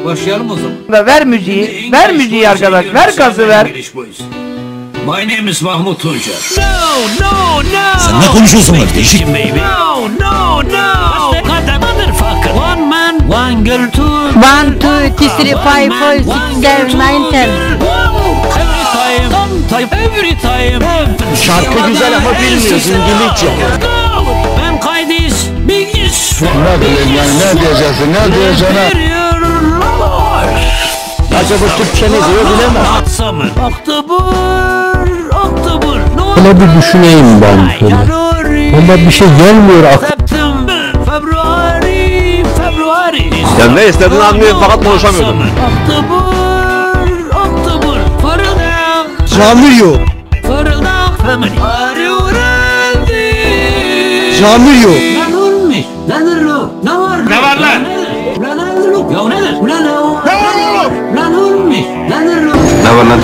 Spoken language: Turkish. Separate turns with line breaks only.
Başlayalım o zaman.
Ver müziği, ver müziği arkadaş, ver gazı ver.
My name is Mahmut Tuncer.
No.
Sen ne konuşuyorsun bak değişik.
No. Motherfucker. One man, one girl, two.
1, 2, 3, 4, 5, 6, 7, 9, 10.
Every time.
Şarkı güzel ama bilmiyorsun İngilizce.
Ben kaydis, bilgis.
Ne bileyim yani ne diyeceksin ne diyeceksin. Acaba Türkçe ne diyor bilemem.
October.
Öyle bir düşüneyim ben. Ama bir şey gelmiyor aklıma.
February.
Ya ne istediğini anlıyorum fakat konuşamıyordum.
October. Fırıldak.
Cami yok.
Fırıldak family.
Cami yok.
Lan olmuş. Ne var?
Ne var lan?
Lan nedir? Ya nedir? Lan olmuş.
Ne var lan?